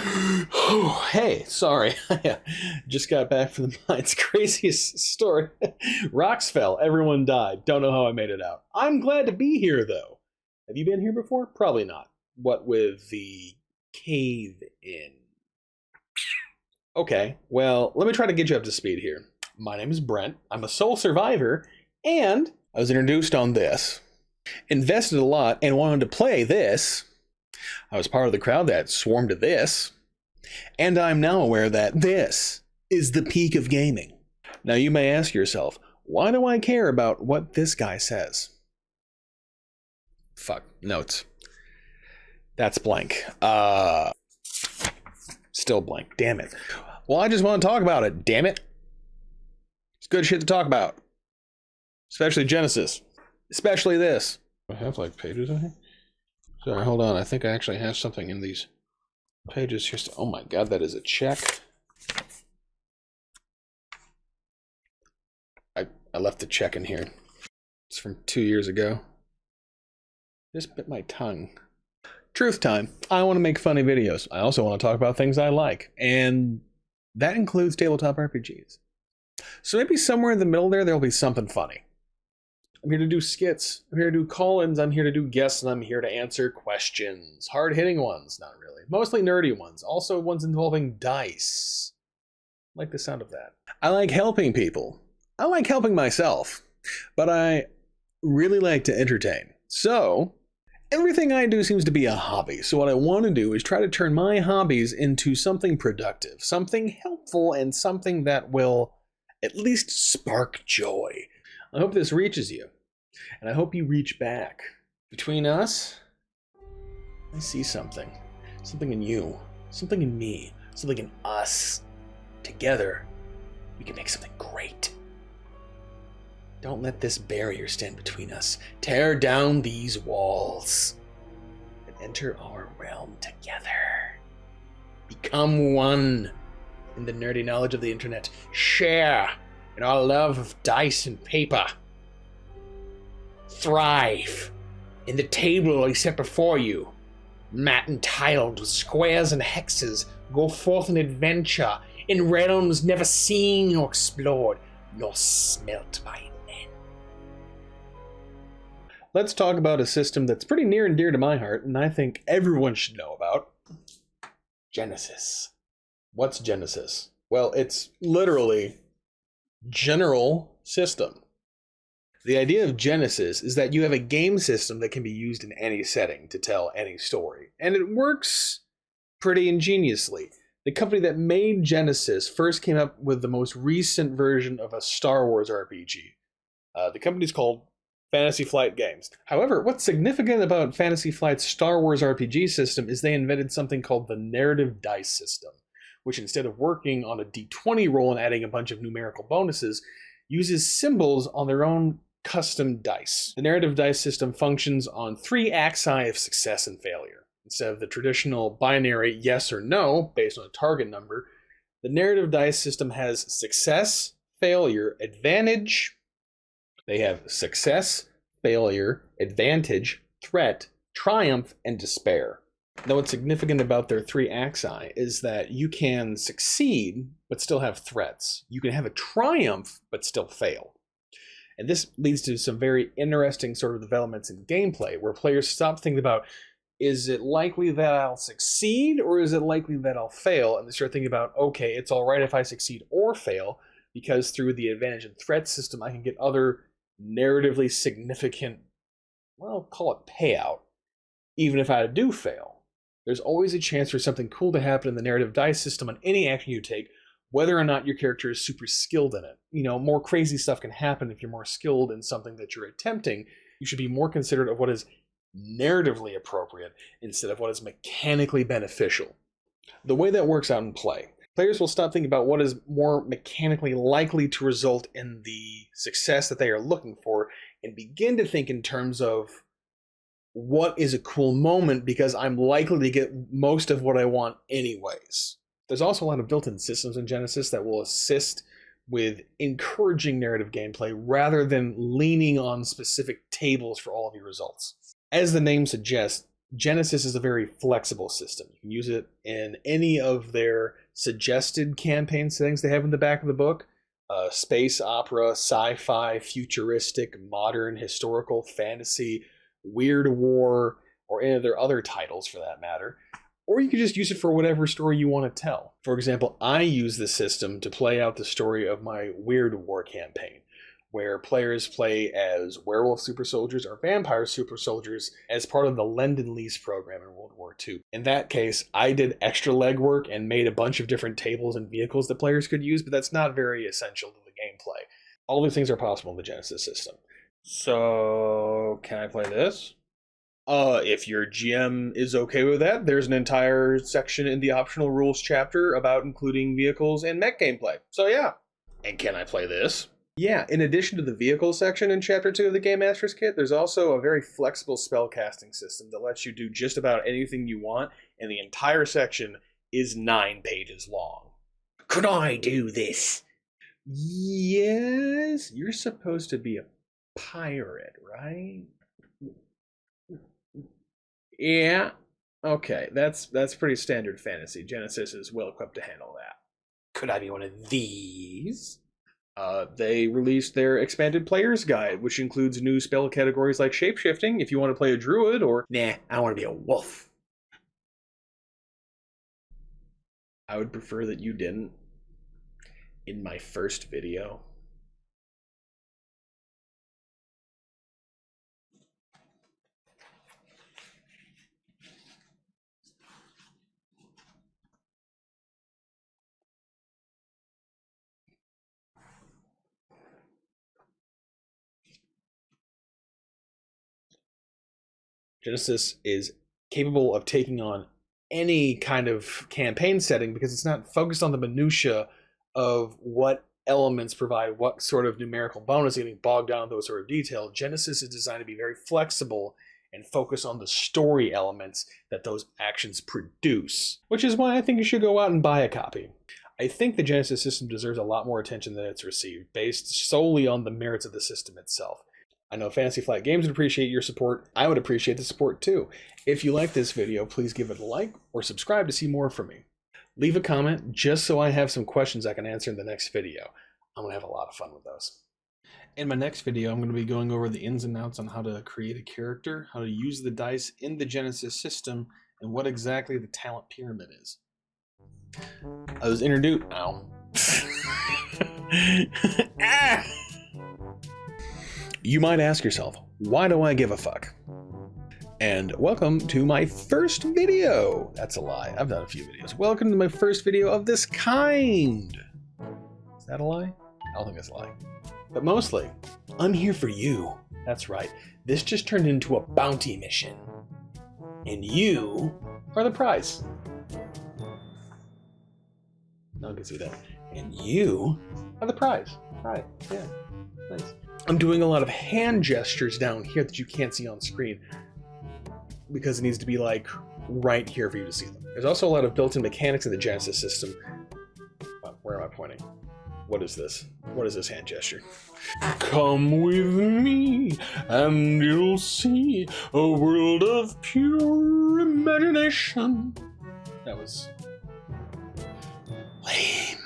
Oh, hey, sorry. I just got back from the mine's craziest story. Rocks fell, everyone died. Don't know how I made it out. I'm glad to be here, though. Have you been here before? Probably not. What with the cave in? Okay, well, let me try to get you up to speed here. My name is Brent. I'm a sole survivor, and I was introduced on this. Invested a lot and wanted to play this. I was part of the crowd that swarmed to this. And I'm now aware that this is the peak of gaming. Now you may ask yourself, why do I care about what this guy says? Fuck, notes. That's blank. Still blank, damn it. Well, I just want to talk about it, damn it. It's good shit to talk about. Especially Genesys. Especially this. I have like pages in here? Sorry, hold on. I think I actually have something in these pages here. Oh my god, that is a check. I left the check in here. It's from 2 years ago. Just bit my tongue. Truth time. I want to make funny videos. I also want to talk about things I like. And that includes tabletop RPGs. So maybe somewhere in the middle there'll be something funny. I'm here to do skits. I'm here to do call-ins. I'm here to do guests, and I'm here to answer questions. Hard-hitting ones, not really. Mostly nerdy ones. Also ones involving dice. I like the sound of that. I like helping people. I like helping myself. But I really like to entertain. So, everything I do seems to be a hobby. So what I want to do is try to turn my hobbies into something productive, something helpful, and something that will at least spark joy. I hope this reaches you. And I hope you reach back. Between us, I see something. Something in you. Something in me. Something in us. Together, we can make something great. Don't let this barrier stand between us. Tear down these walls. And enter our realm together. Become one in the nerdy knowledge of the internet. Share in our love of dice and paper. Thrive in the table I set before you. Mat and tiled with squares and hexes, go forth an adventure in realms never seen nor explored, nor smelt by men. Let's talk about a system that's pretty near and dear to my heart, and I think everyone should know about. Genesys. What's Genesys? Well, it's literally general system. The idea of Genesys is that you have a game system that can be used in any setting to tell any story. And it works pretty ingeniously. The company that made Genesys first came up with the most recent version of a Star Wars RPG. The company's called Fantasy Flight Games. However, what's significant about Fantasy Flight's Star Wars RPG system is they invented something called the narrative dice system, which instead of working on a d20 roll and adding a bunch of numerical bonuses, uses symbols on their own custom dice. The narrative dice system functions on 3 axes of success and failure. Instead of the traditional binary yes or no based on a target number, the narrative dice system has success, failure, advantage. They have success, failure, advantage, threat, triumph, and despair. Now, what's significant about their 3 axes is that you can succeed but still have threats. You can have a triumph but still fail. And this leads to some very interesting sort of developments in gameplay where players stop thinking about, is it likely that I'll succeed or is it likely that I'll fail? And they start thinking about, okay, it's all right if I succeed or fail because through the advantage and threat system, I can get other narratively significant, well, call it payout, even if I do fail. There's always a chance for something cool to happen in the narrative dice system on any action you take, whether or not your character is super skilled in it. You know, more crazy stuff can happen if you're more skilled in something that you're attempting. You should be more considerate of what is narratively appropriate instead of what is mechanically beneficial. The way that works out in play, players will stop thinking about what is more mechanically likely to result in the success that they are looking for and begin to think in terms of what is a cool moment because I'm likely to get most of what I want anyways. There's also a lot of built-in systems in Genesys that will assist with encouraging narrative gameplay rather than leaning on specific tables for all of your results. As the name suggests, Genesys is a very flexible system. You can use it in any of their suggested campaign settings they have in the back of the book. Space opera, sci-fi, futuristic, modern, historical, fantasy, weird war, or any of their other titles for that matter. Or you can just use it for whatever story you want to tell. For example, I use the system to play out the story of my Weird War campaign, where players play as werewolf super soldiers or vampire super soldiers as part of the Lend-and-Lease program in World War II. In that case, I did extra legwork and made a bunch of different tables and vehicles that players could use, but that's not very essential to the gameplay. All these things are possible in the Genesys system. So, can I play this? If your GM is okay with that, there's an entire section in the optional rules chapter about including vehicles and mech gameplay. So yeah. And can I play this? Yeah, in addition to the vehicle section in Chapter 2 of the Game Master's Kit, there's also a very flexible spellcasting system that lets you do just about anything you want, and the entire section is 9 pages long. Could I do this? Yes, you're supposed to be a pirate, right? Yeah, okay, that's pretty standard fantasy. Genesys is well equipped to handle that. Could I be one of these? They released their expanded player's guide, which includes new spell categories like shapeshifting if you want to play a druid, or nah, I want to be a wolf. I would prefer that you didn't. In my first video. Genesys is capable of taking on any kind of campaign setting because it's not focused on the minutia of what elements provide what sort of numerical bonus, getting bogged down in those sort of detail. Genesys is designed to be very flexible and focus on the story elements that those actions produce, which is why I think you should go out and buy a copy. I think the Genesys system deserves a lot more attention than it's received, based solely on the merits of the system itself. I know Fantasy Flight Games would appreciate your support. I would appreciate the support too. If you like this video, please give it a like or subscribe to see more from me. Leave a comment just so I have some questions I can answer in the next video. I'm going to have a lot of fun with those. In my next video, I'm going to be going over the ins and outs on how to create a character, how to use the dice in the Genesys system, and what exactly the talent pyramid is. I was introduced... Ow. Ah! You might ask yourself, why do I give a fuck? And welcome to my first video. That's a lie. I've done a few videos. Welcome to my first video of this kind. Is that a lie? I don't think that's a lie. But mostly, I'm here for you. That's right. This just turned into a bounty mission. And you are the prize. No one can see that. And you are the prize. Right. Yeah. Nice. I'm doing a lot of hand gestures down here that you can't see on screen because it needs to be like right here for you to see them. There's also a lot of built-in mechanics in the Genesys system. Where am I pointing? What is this? What is this hand gesture? Come with me and you'll see a world of pure imagination. That was lame.